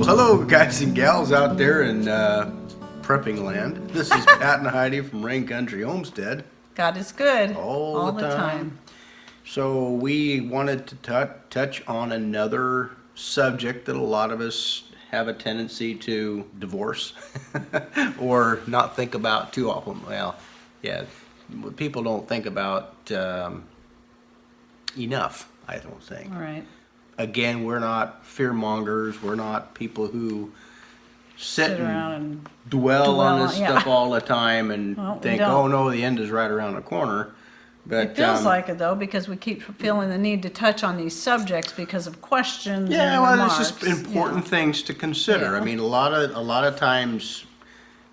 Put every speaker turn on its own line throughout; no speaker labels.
Hello, guys and gals out there in prepping land. This is Pat and Heidi from Rain Country Homestead.
God is good
All the time. So we wanted to touch on another subject that a lot of us have a tendency to divorce or not think about too often. Well, yeah, people don't think about enough, I don't think.
All right.
Again, we're not fear mongers. We're not people who sit
around
and
and
dwell on this
yeah.
stuff all the time and
Well, we
think,
don't.
oh no, the end is right around the corner. But
It feels like it though, because we keep feeling the need to touch on these subjects because of questions.
yeah,
and
well,
remarks,
it's just important things to consider. I
Yeah.
mean, a lot of times,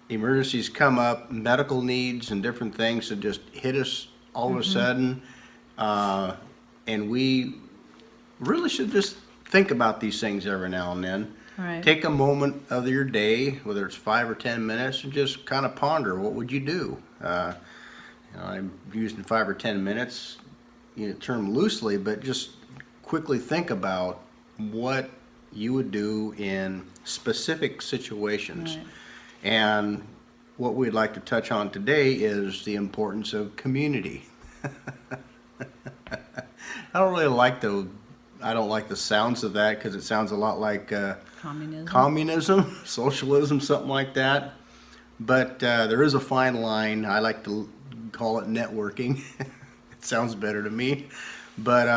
emergencies come up, medical needs and different things that just hit us all of a sudden, and we really should just think about these things every now and then.
Right.
Take a moment of your day, whether it's 5 or 10 minutes, and just kind of ponder, what would you do? I'm using 5 or 10 minutes, term loosely, but just quickly think about what you would do in specific situations.
Right.
And what we'd like to touch on today is the importance of community. I don't like the sounds of that because it sounds a lot like communism, socialism, something like that. But there is a fine line. I like to call it networking. It sounds better to me. But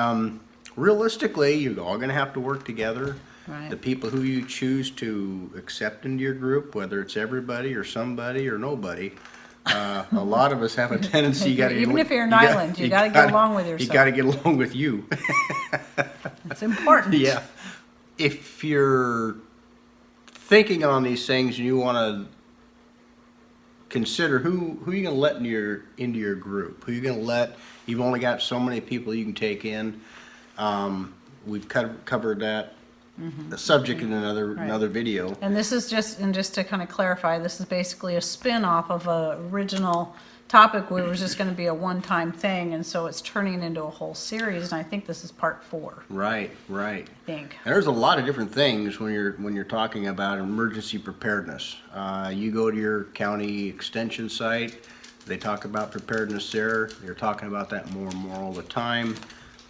realistically, you're all going to have to work together.
Right.
The people who you choose to accept into your group, whether it's everybody or somebody or nobody, a lot of us have a tendency.
Even if you're an island, you got to get along with yourself.
You got to get along with you.
It's important.
Yeah. If you're thinking on these things and you want to consider who you're going to let into your group, who you're going to let. You've only got so many people you can take in. We've covered that the subject in another video.
And this is just to kind of clarify, this is basically a spin-off of an original topic where it was just going to be a one-time thing, and so it's turning into a whole series, and I think this is part 4.
Right.
I think.
And there's a lot of different things when you're talking about emergency preparedness. You go to your county extension site, they talk about preparedness there. They're talking about that more and more all the time.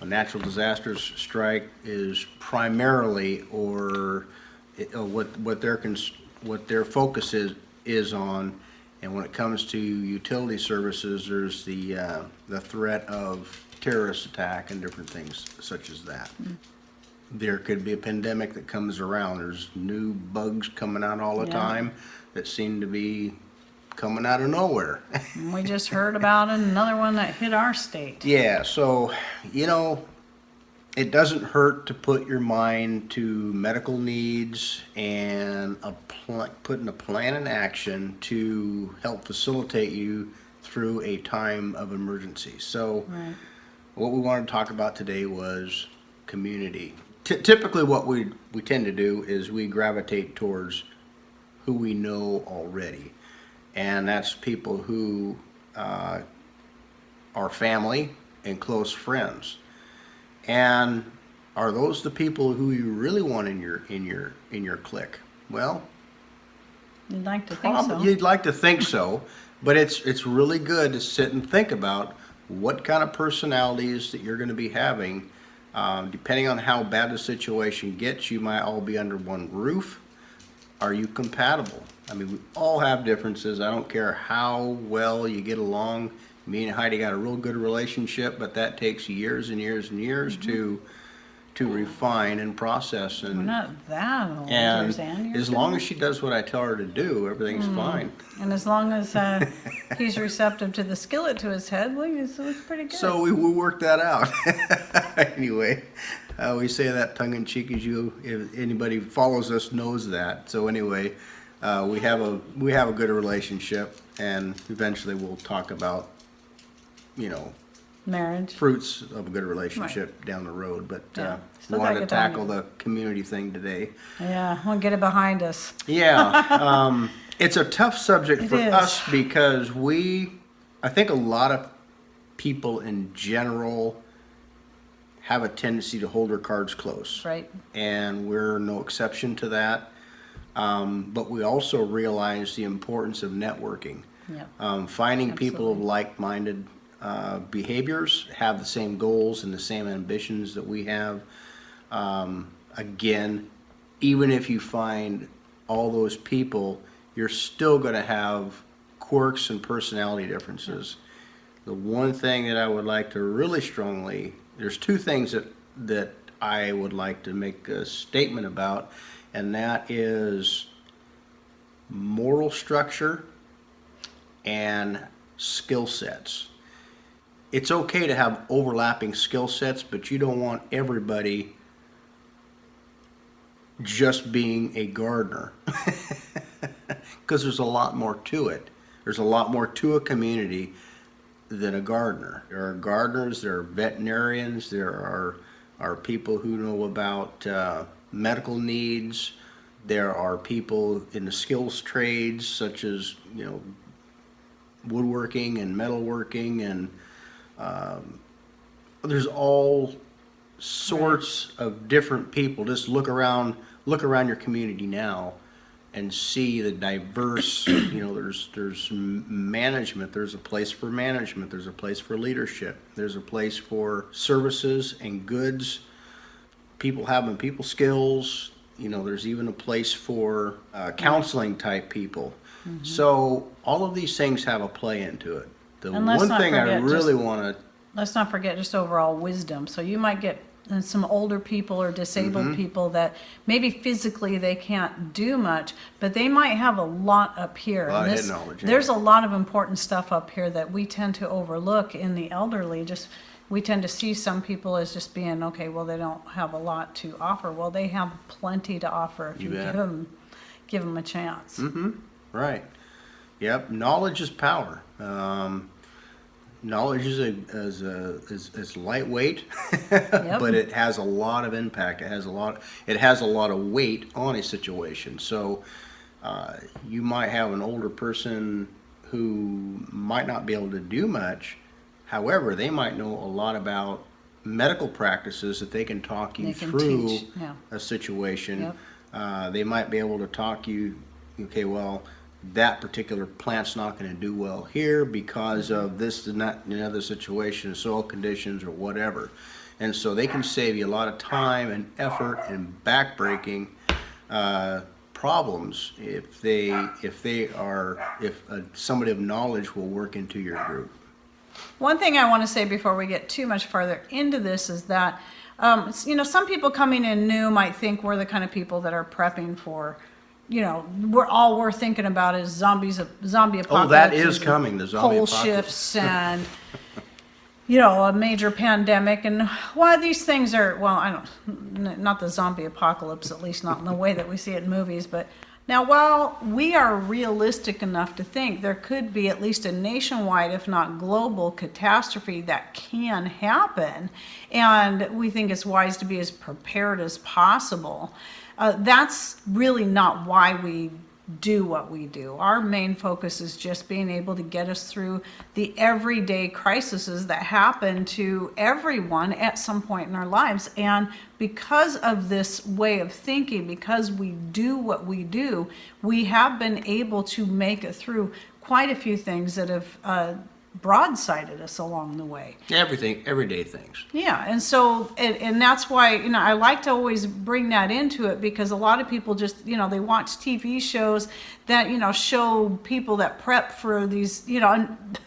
A natural disasters strike is primarily, or what their focus is on. And when it comes to utility services, there's the threat of terrorist attack and different things such as that. There could be a pandemic that comes around. There's new bugs coming out all the time that seem to be coming out of nowhere.
We just heard about another one that hit our state.
Yeah, so, it doesn't hurt to put your mind to medical needs and putting a plan in action to help facilitate you through a time of emergency. So what we wanted to talk about today was community. Typically what we tend to do is we gravitate towards who we know already. And that's people who are family and close friends. And are those the people who you really want in your clique? Well,
You'd like to think so.
You'd like to think so, but it's really good to sit and think about what kind of personalities that you're going to be having. Depending on how bad the situation gets, you might all be under one roof. Are you compatible? I mean, we all have differences. I don't care how well you get along. Me and Heidi got a real good relationship, but that takes years and years and years to refine and process. And
We're not that old.
and as long as she does what I tell her to do, everything's fine.
And as long as he's receptive to the skillet to his head, well, it's pretty good.
So we will work that out. Anyway, we say that tongue in cheek, as if anybody who follows us knows that. So anyway, we have a good relationship, and eventually we'll talk about
marriage,
fruits of a good relationship down the road. But we wanted to tackle the community thing today.
Yeah, we'll get it behind us.
Yeah, it's a tough subject for us because I think a lot of people in general have a tendency to hold their cards close.
Right.
And we're no exception to that. But we also realize the importance of networking.
Yeah.
Finding people of
Absolutely.
like-minded behaviors, have the same goals and the same ambitions that we have. Again, even if you find all those people, you're still going to have quirks and personality differences. The one thing that I would like to really strongly, there's two things that I would like to make a statement about, and that is moral structure and skill sets. It's okay to have overlapping skill sets, but you don't want everybody just being a gardener. Because there's a lot more to it. There's a lot more to a community than a gardener. There are gardeners, there are veterinarians, there are people who know about medical needs. There are people in the skills trades, such as, you know, woodworking and metalworking, and there's all sorts of different people. Just look around your community now and see the diverse, you know, there's management, there's a place for management, there's a place for leadership, there's a place for services and goods, people having people skills, you know, there's even a place for counseling type people. So all of these things have a play into it. The
And let's
one
not
thing I
forget
really
just-
want to,
Let's not forget just overall wisdom. So you might get some older people or disabled
Mm-hmm.
people that maybe physically they can't do much, but they might have a lot up here.
A lot
And
of head knowledge, yeah.
There's a lot of important stuff up here that we tend to overlook in the elderly. We tend to see some people as just being, okay, well, they don't have a lot to offer. Well, they have plenty to offer if
You
you
bet.
give them a chance.
right. Yep, knowledge is power. Knowledge is lightweight, but it has a lot of impact. It has a lot of weight on a situation. So you might have an older person who might not be able to do much. However, they might know a lot about medical practices that they can talk you
They can
through
teach, yeah.
a situation.
Yep.
They might be able to talk you, okay, well, that particular plant's not going to do well here because of this and that and another situation, soil conditions or whatever. And so they can save you a lot of time and effort and backbreaking problems if somebody of knowledge will work into your group.
One thing I want to say before we get too much farther into this is that, you know, some people coming in new might think we're the kind of people that are prepping for, you know, we're thinking about is zombie apocalypse.
Oh, that is coming, the zombie
pole
apocalypse.
shifts and, you know, a major pandemic. And why these things are, well, not the zombie apocalypse, at least not in the way that we see it in movies, but now, while we are realistic enough to think there could be at least a nationwide, if not global, catastrophe that can happen, and we think it's wise to be as prepared as possible, that's really not why we do what we do. Our main focus is just being able to get us through the everyday crises that happen to everyone at some point in our lives. And because of this way of thinking, because we do what we do, we have been able to make it through quite a few things that have broadsided us along the way.
Everything, everyday things.
Yeah, and so, and that's why, you know, I like to always bring that into it, because a lot of people just, you know, they watch TV shows that, you know, show people that prep for these, you know, and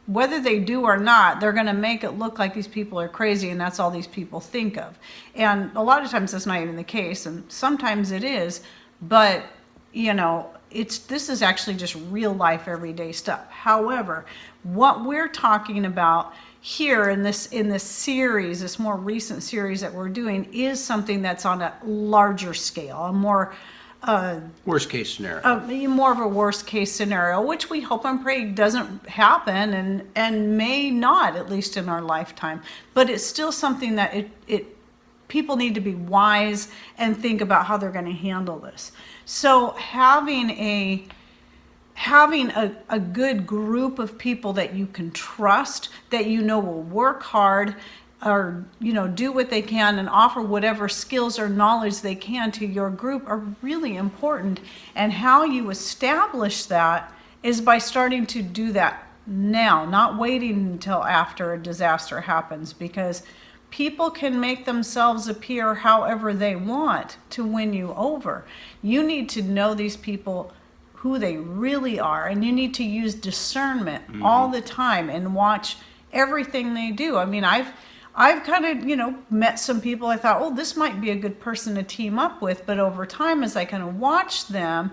whether they do or not, they're going to make it look like these people are crazy, and that's all these people think of. And a lot of times that's not even the case, and sometimes it is, but, you know, this is actually just real life everyday stuff. However, what we're talking about here in this series, this more recent series that we're doing, is something that's on a larger scale, a more
Worst case scenario.
more of a worst case scenario, which we hope and pray doesn't happen and may not, at least in our lifetime. But it's still something that people need to be wise and think about how they're going to handle this. So having a good group of people that you can trust, that you know will work hard, or do what they can and offer whatever skills or knowledge they can to your group are really important. And how you establish that is by starting to do that now, not waiting until after a disaster happens, because people can make themselves appear however they want to win you over. You need to know these people, who they really are, and you need to use discernment all the time and watch everything they do. I mean, I've kind of, met some people I thought, oh, this might be a good person to team up with. But over time, as I kind of watch them,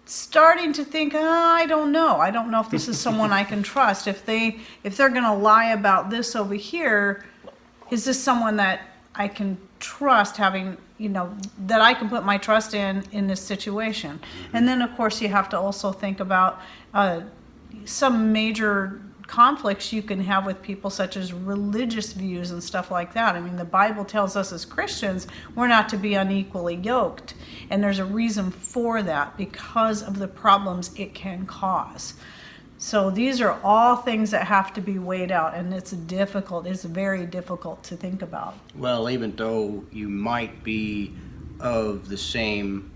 starting to think, I don't know if this is someone I can trust. If they're going to lie about this over here, is this someone that I can trust, having, that I can put my trust in this situation? And then, of course, you have to also think about some major conflicts you can have with people, such as religious views and stuff like that. I mean, the Bible tells us as Christians we're not to be unequally yoked, and there's a reason for that, because of the problems it can cause. So these are all things that have to be weighed out, and it's very difficult to think about.
Well, even though you might be of the same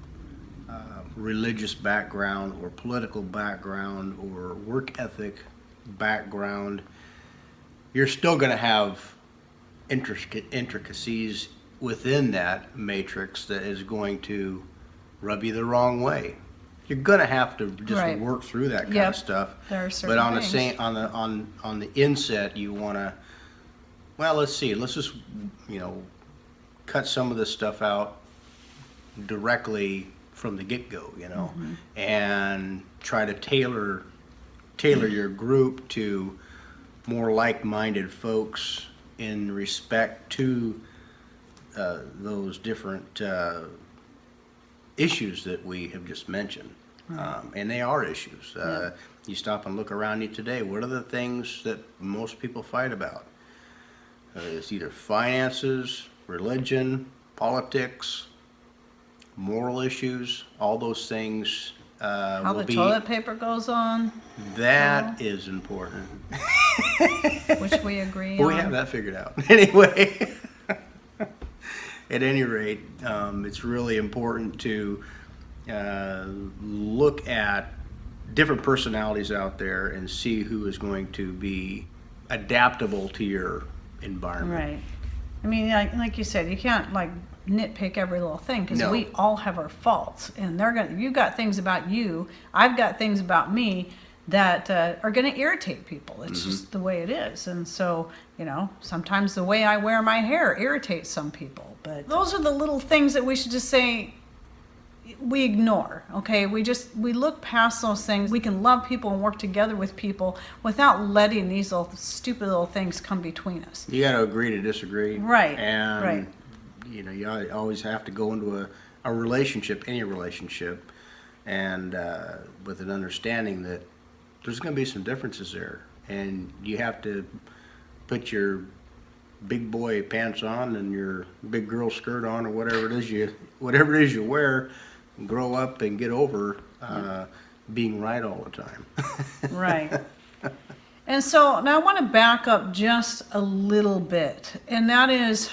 religious background or political background or work ethic background, you're still going to have intricacies within that matrix that is going to rub you the wrong way. You're going to have to just work through that kind of stuff.
There are certain
but on
things.
on the inset, you want to, let's just cut some of this stuff out directly from the get-go, and try to tailor your group to more like-minded folks in respect to those different issues that we have just mentioned. And they are issues. You stop and look around you today, what are the things that most people fight about? It's either finances, religion, politics, moral issues, all those things.
How the toilet paper goes on.
That is important.
Which we agree on.
We have that figured out. Anyway, at any rate, it's really important to look at different personalities out there and see who is going to be adaptable to your environment.
Right. I mean, like you said, you can't nitpick every little thing, because
No.
we all have our faults, and you got things about you, I've got things about me that are going to irritate people. It's just the way it is. And so, sometimes the way I wear my hair irritates some people, but those are the little things that we should just say we ignore. Okay, we look past those things. We can love people and work together with people without letting these little stupid little things come between us.
You got to agree to disagree.
Right.
And
right.
You always have to go into a relationship, any relationship, and with an understanding that there's going to be some differences there, and you have to put your big boy pants on and your big girl skirt on, or whatever it is you wear, and grow up and get over being right all the time.
Right. And so now I want to back up just a little bit, and that is,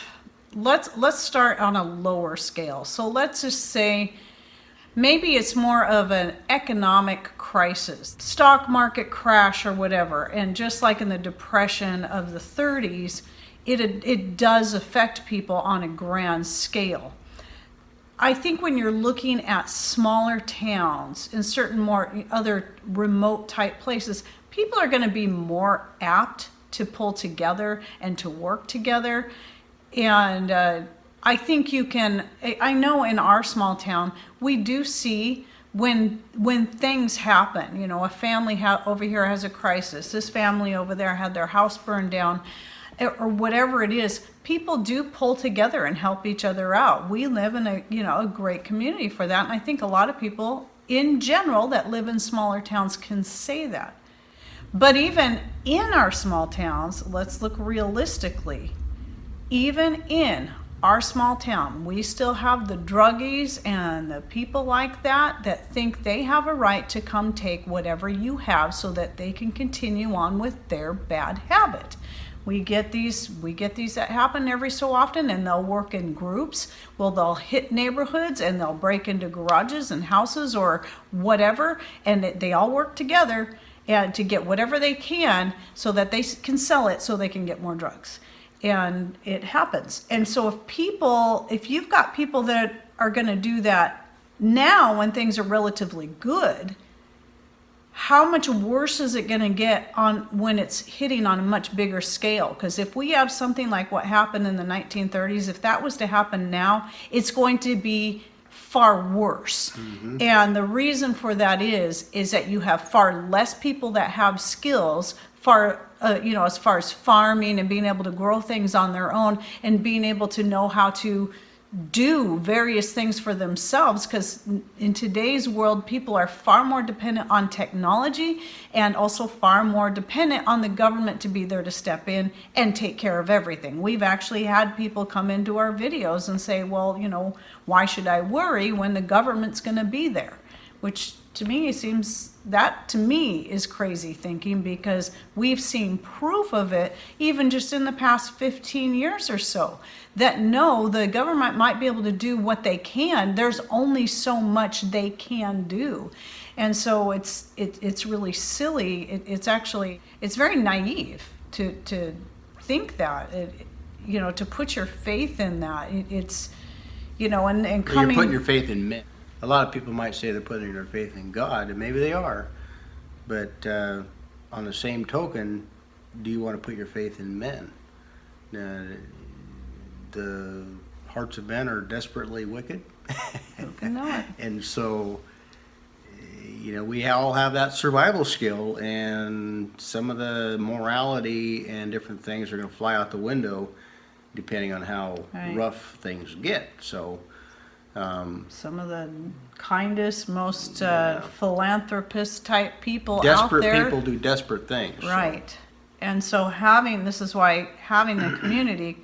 let's start on a lower scale. So let's just say maybe it's more of an economic crisis, stock market crash or whatever, and just like in the Depression of the 30s, it does affect people on a grand scale. I think when you're looking at smaller towns and certain more other remote type places, people are going to be more apt to pull together and to work together. And I think I know in our small town, we do see when things happen, a family over here has a crisis, this family over there had their house burned down, or whatever it is, people do pull together and help each other out. We live in a great community for that. And I think a lot of people in general that live in smaller towns can say that. But even in our small towns, let's look realistically. Even in our small town, we still have the druggies and the people like that think they have a right to come take whatever you have so that they can continue on with their bad habit. We get these that happen every so often, and they'll work in groups. Well, they'll hit neighborhoods and they'll break into garages and houses or whatever, and they all work together and to get whatever they can so that they can sell it so they can get more drugs. And it happens. And so if you've got people that are going to do that now when things are relatively good, how much worse is it going to get on when it's hitting on a much bigger scale? Because if we have something like what happened in the 1930s, if that was to happen now, it's going to be far worse. Mm-hmm. And the reason for that is that you have far less people that have skills, as far as farming and being able to grow things on their own and being able to know how to do various things for themselves, because in today's world people are far more dependent on technology and also far more dependent on the government to be there to step in and take care of everything. We've actually had people come into our videos and say, well, why should I worry when the government's going to be there? Which to me is crazy thinking, because we've seen proof of it even just in the past 15 years or so, that no, the government might be able to do what they can. There's only so much they can do. And so it's really silly. It's very naive to think that, to put your faith in that. And coming.
You're putting your faith in men. A lot of people might say they're putting their faith in God, and maybe they are. But on the same token, do you want to put your faith in men? The hearts of men are desperately wicked.
Who can know it?
And so, we all have that survival skill, and some of the morality and different things are going to fly out the window depending on how rough things get. So,
some of the kindest, most philanthropist type people
desperate
out there.
People do desperate things.
Right. So. And so this is why having a community,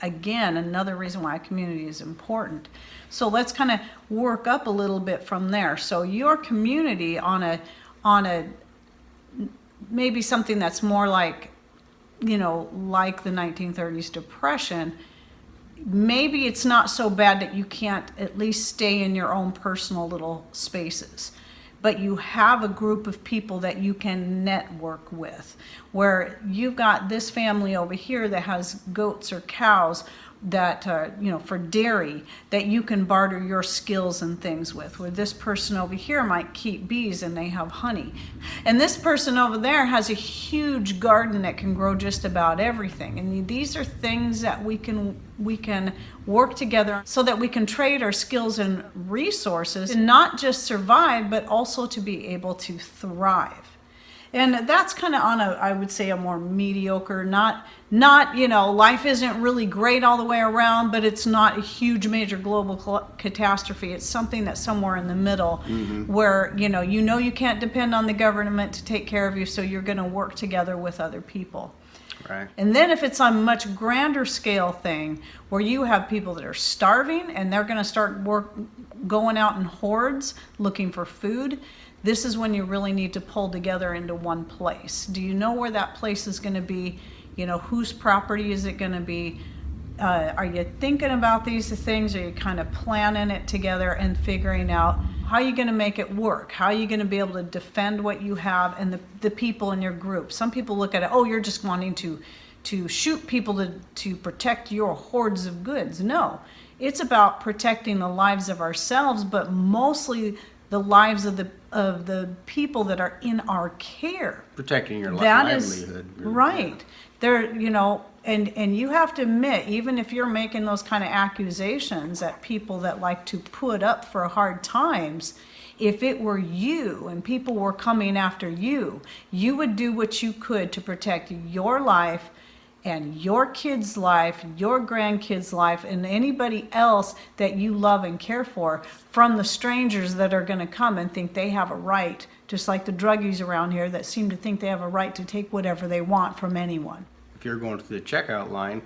again, another reason why a community is important. So let's kind of work up a little bit from there. So your community on a maybe something that's more like, like the 1930s Depression, maybe it's not so bad that you can't at least stay in your own personal little spaces, but you have a group of people that you can network with, where you've got this family over here that has goats or cows that for dairy, that you can barter your skills and things with, where this person over here might keep bees and they have honey, and this person over there has a huge garden that can grow just about everything. And these are things that we can work together so that we can trade our skills and resources and not just survive, but also to be able to thrive. And that's kind of on I would say a more mediocre, not life isn't really great all the way around, but it's not a huge major global catastrophe. It's something that's somewhere in the middle, where you can't depend on the government to take care of you, so you're going to work together with other people.
Right.
And then if it's on a much grander scale thing, where you have people that are starving and they're going to start going out in hordes looking for food, this is when you really need to pull together into one place. Do you know where that place is going to be? Whose property is it going to be? Are you thinking about these things? Are you kind of planning it together and figuring out how you're going to make it work? How are you going to be able to defend what you have and the people in your group? Some people look at it, you're just wanting to shoot people to protect your hordes of goods. No, it's about protecting the lives of ourselves, but mostly the lives of the people that are in our care.
Protecting your livelihood.
Right. There, and you have to admit, even if you're making those kind of accusations at people that like to put up for hard times, if it were you and people were coming after you, you would do what you could to protect your life and your kid's life, your grandkid's life, and anybody else that you love and care for, from the strangers that are going to come and think they have a right, just like the druggies around here that seem to think they have a right to take whatever they want from anyone.
If you're going through the checkout line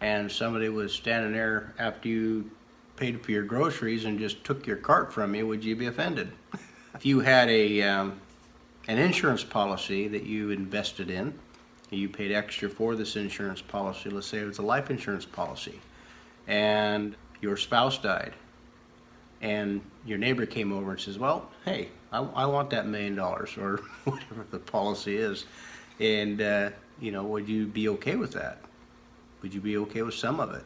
and somebody was standing there after you paid for your groceries and just took your cart from you, would you be offended? If you had an insurance policy that you invested in, You paid extra for this insurance policy. Let's say it was a life insurance policy, and your spouse died, and your neighbor came over and says, well, hey, I want that $1 million, or whatever the policy is. And, would you be okay with that? Would you be okay with some of it?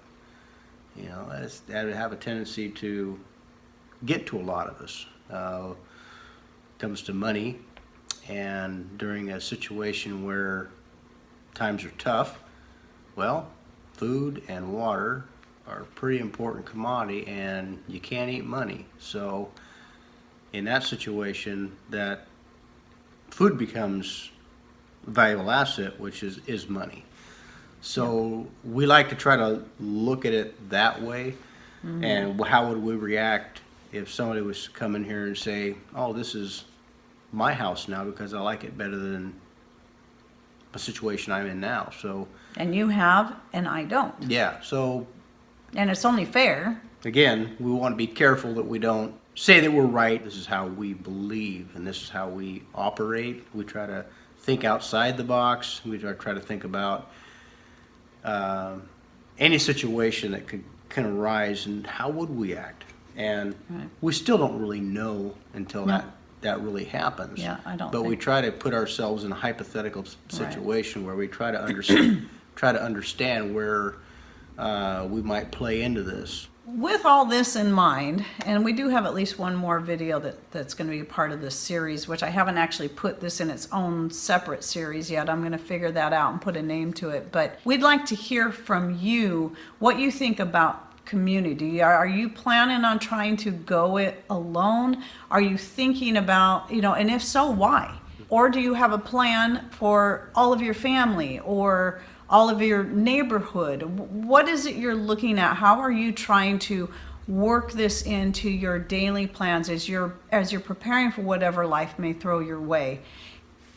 That would have a tendency to get to a lot of us. Comes to money, and during a situation where times are tough, well, food and water are a pretty important commodity, and you can't eat money. So in that situation, that food becomes a valuable asset, which is money. So we like to try to look at it that way. And how would we react if somebody was to come in here and say, oh, this is my house now because I like it better than a situation I'm in now. So,
And you have, and I don't.
yeah, so
And it's only fair.
again, we want to be careful that we don't say that we're right. This is how we believe, and this is how we operate. We try to think outside the box. We try to think about any situation that can arise, and how would we act. And
Right.
we still don't really know until
No.
that really happens.
Yeah, I don't
But we
think-
try to put ourselves in a hypothetical situation where we try to understand where we might play into this.
With all this in mind, and we do have at least one more video that's going to be a part of this series, which I haven't actually put this in its own separate series yet. I'm going to figure that out and put a name to it. But we'd like to hear from you what you think about community. Are you planning on trying to go it alone? Are you thinking about, and if so, why? Or do you have a plan for all of your family or all of your neighborhood? What is it you're looking at? How are you trying to work this into your daily plans as you're preparing for whatever life may throw your way?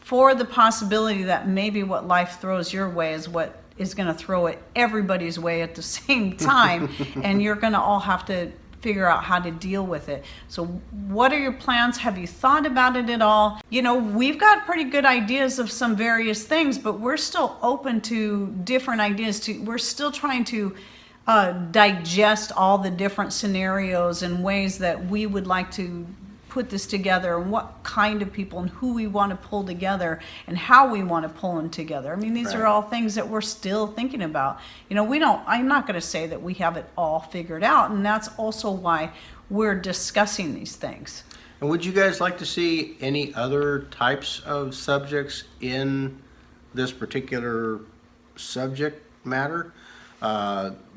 For the possibility that maybe what life throws your way is what is going to throw it everybody's way at the same time, and you're going to all have to figure out how to deal with it. So what are your plans? Have you thought about it at all? We've got pretty good ideas of some various things, but we're still open to different ideas. We're still trying to digest all the different scenarios and ways that we would like to put this together, and what kind of people and who we want to pull together and how we want to pull them together. I mean, these are all things that we're still thinking about. I'm not going to say that we have it all figured out, and that's also why we're discussing these things.
And would you guys like to see any other types of subjects in this particular subject matter?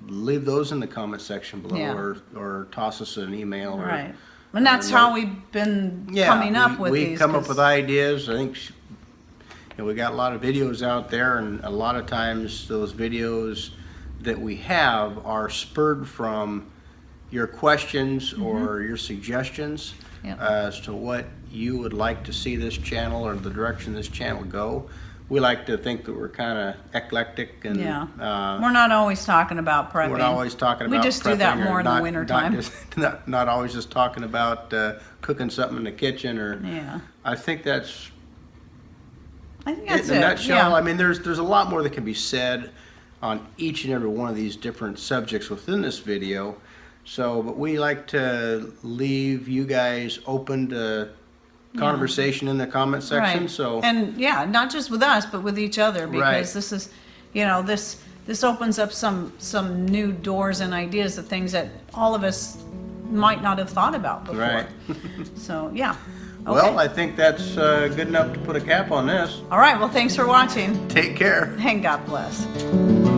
Leave those in the comment section below,
Yeah.
or toss us an email.
Right. And that's how we've been coming up with these.
We come up with ideas. I think we got a lot of videos out there, and a lot of times those videos that we have are spurred from your questions or your suggestions as to what you would like to see this channel or the direction this channel go. We like to think that we're kind of eclectic, and
we're not always talking about prepping.
we're not always talking about
We just do that
prepping, or
more in the winter time.
Not always just talking about cooking something in the kitchen, or I think that's
it.
in a nutshell. I mean, there's a lot more that can be said on each and every one of these different subjects within this video. So, but we like to leave you guys open to conversation in the comment section.
Right.
So,
and not just with us, but with each other, because this is, this opens up some new doors and ideas of things that all of us might not have thought about before.
Right.
So Okay.
Well, I think that's good enough to put a cap on this.
All right. Well, thanks for watching,
Take care.
and God bless.